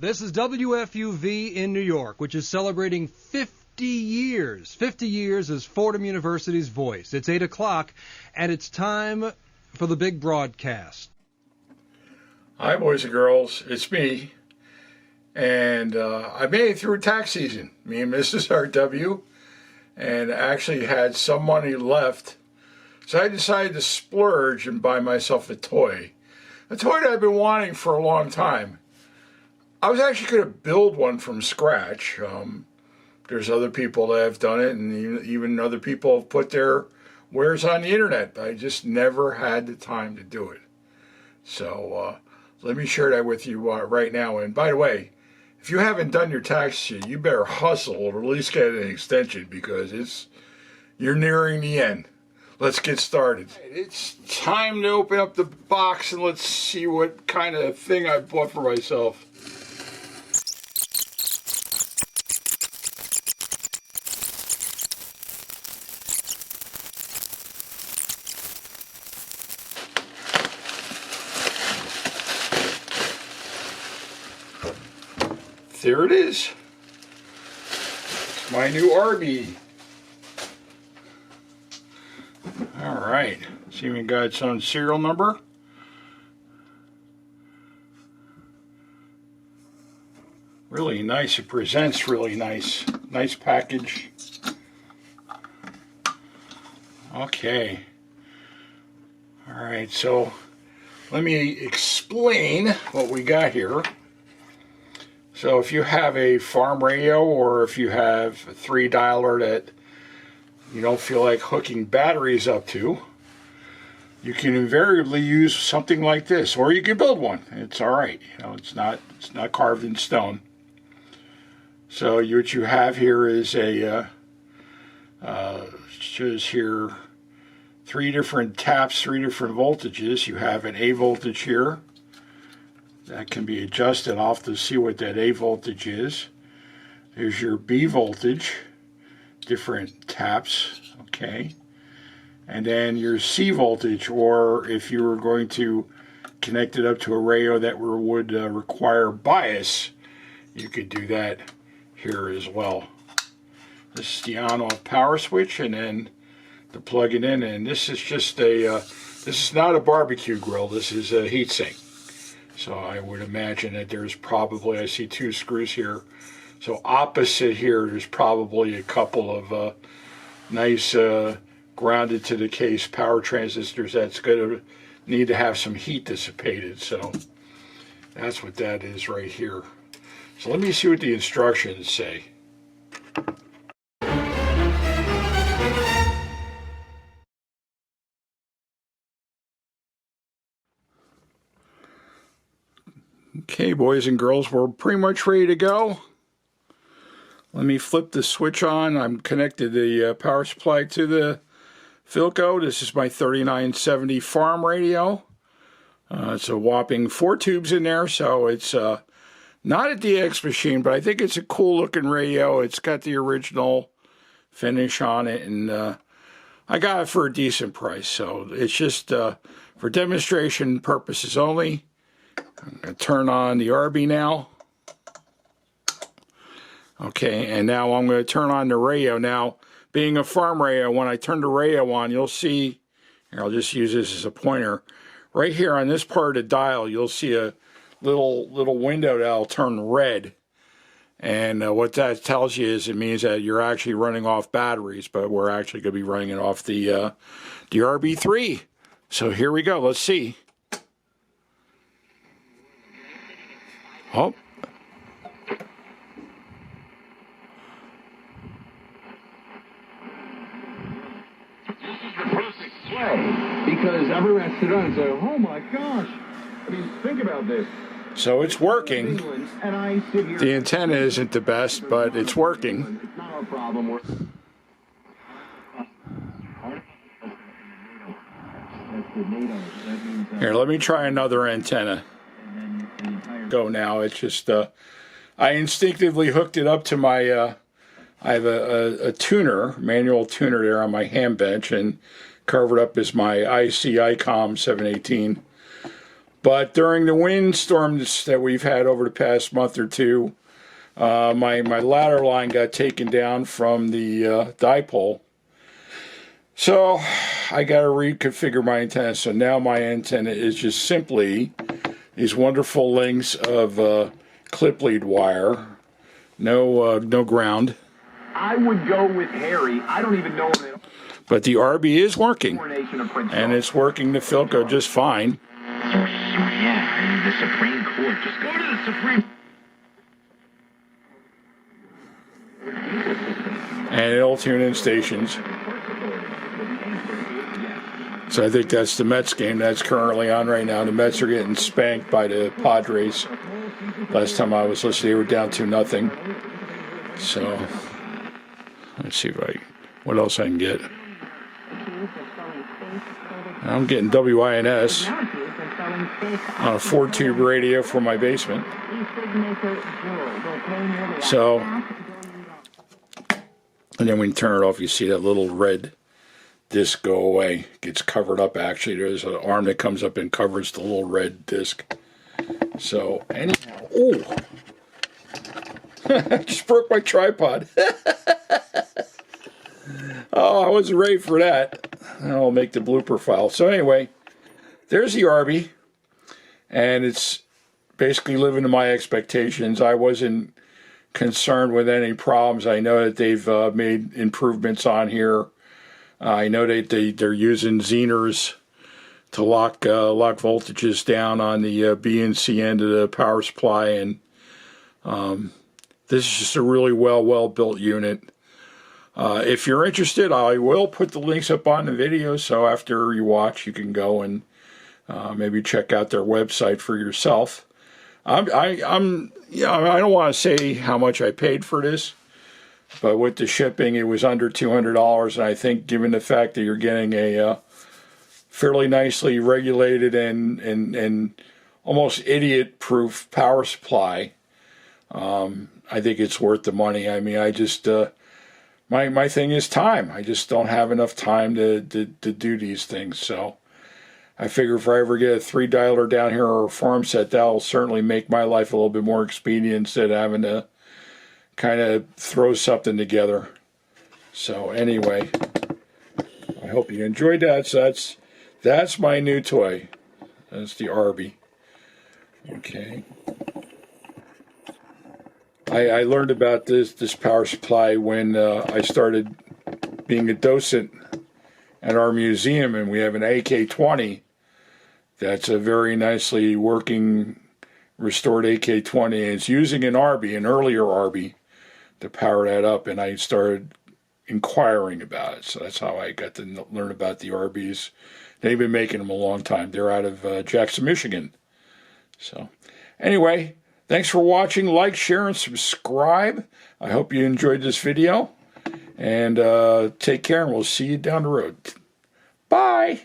This is WFUV in New York, which is celebrating 50 years. 50 years as Fordham University's voice. It's 8 o'clock, and it's time for the big broadcast. Hi, boys and girls. It's me. And I made it through tax season, me and Mrs. RW, and actually had some money left. So I decided to splurge and buy myself a toy that I've been wanting for a long time. I was actually going to build one from scratch. There's other people that have done it, and even other people have put their wares on the internet. I just never had the time to do it. So let me share that with you right now. And by the way, if you haven't done your taxes yet, you better hustle or at least get an extension, because you're nearing the end. Let's get started. It's time to open up the box and let's see what kind of thing I bought for myself. There it is. It's my new ARBE. Alright, it's even got its own serial number. Really nice, it presents really nice. Nice package. Okay. Alright, so let me explain what we got here. So if you have a farm radio, or if you have a 3-dialer that you don't feel like hooking batteries up to, you can invariably use something like this, or you can build one. It's all right. You know, it's not carved in stone. So what you have here is shows here 3 different taps, 3 different voltages. You have an A voltage here. That can be adjusted. I'll have to see what that A voltage is. There's your B voltage, different taps, okay. And then your C voltage, or if you were going to connect it up to a radio that would require bias, you could do that here as well. This is the on-off power switch, and then to plug it in. And this is just this is not a barbecue grill. This is a heat sink. So I would imagine that there's probably, I see 2 screws here. So opposite here, there's probably a couple of nice grounded to the case power transistors that's going to need to have some heat dissipated. So that's what that is right here. So let me see what the instructions say. Okay, boys and girls, we're pretty much ready to go. Let me flip the switch on. I'm connected the power supply to the Philco. This is my 3970 farm radio. It's a whopping 4 tubes in there, so it's not a DX machine, but I think it's a cool looking radio. It's got the original finish on it, and I got it for a decent price. So it's just for demonstration purposes only. I'm going to turn on the ARBE now. Okay, and now I'm going to turn on the radio. Now, being a farm radio, when I turn the radio on, you'll see, here, I'll just use this as a pointer. Right here on this part of the dial, you'll see a little window that'll turn red. And what that tells you is it means that you're actually running off batteries, but we're actually going to be running it off the ARBE3. So here we go. Let's see. Oh. Because everyone sit down and say, oh my gosh. I mean, think about this. So it's working. The antenna isn't the best, but it's working. It's not our problem. Here, let me try another antenna. Go now. It's just I instinctively hooked it up to my I have a tuner, manual tuner there on my ham bench, and covered up as my IC ICOM 718 But during the windstorms that we've had over the past month or two, my ladder line got taken down from the dipole. So I got to reconfigure my antenna. So now my antenna is just simply these wonderful lengths of clip lead wire. No ground. I would go with Harry. I don't even know him. But the ARBE is working. And it's working the Philco just fine. Yeah, the Supreme Court. Just go to the Supreme. And it'll tune in stations. So I think that's the Mets game that's currently on right now. The Mets are getting spanked by the Padres. Last time I was listening, they were down 2-0. So let's see what else I can get. I'm getting WINS on a 4-tube radio for my basement. So, and then when you turn it off, you see that little red disc go away. It gets covered up, actually. There's an arm that comes up and covers the little red disc. So, anyhow, oh, I just broke my tripod. Oh, I wasn't ready for that. I'll make the blooper file. So anyway, there's the ARBE, and it's basically living to my expectations. I wasn't concerned with any problems. I know that they've made improvements on here. I know that they're using Zehners to lock voltages down on the B and C end of the power supply, and this is just a really well built unit. If you're interested, I will put the links up on the video, so after you watch, you can go and maybe check out their website for yourself. I don't want to say how much I paid for this, but with the shipping, it was under $200, and I think given the fact that you're getting a fairly nicely regulated and almost idiot-proof power supply, I think it's worth the money. I mean, I just... My thing is time. I just don't have enough time to do these things. So I figure if I ever get a 3-dialer down here or a farm set, that'll certainly make my life a little bit more expedient instead of having to kind of throw something together. So anyway, I hope you enjoyed that. So that's my new toy. That's the ARBE. Okay. I learned about this power supply when I started being a docent at our museum, and we have an AK-20 that's a very nicely working restored AK-20, and it's using an ARBE, an earlier ARBE, to power that up, and I started inquiring about it. So that's how I got to learn about the ARBEs. They've been making them a long time. They're out of Jackson, Michigan. So anyway, thanks for watching. Like, share, and subscribe. I hope you enjoyed this video. And take care, and we'll see you down the road. Bye.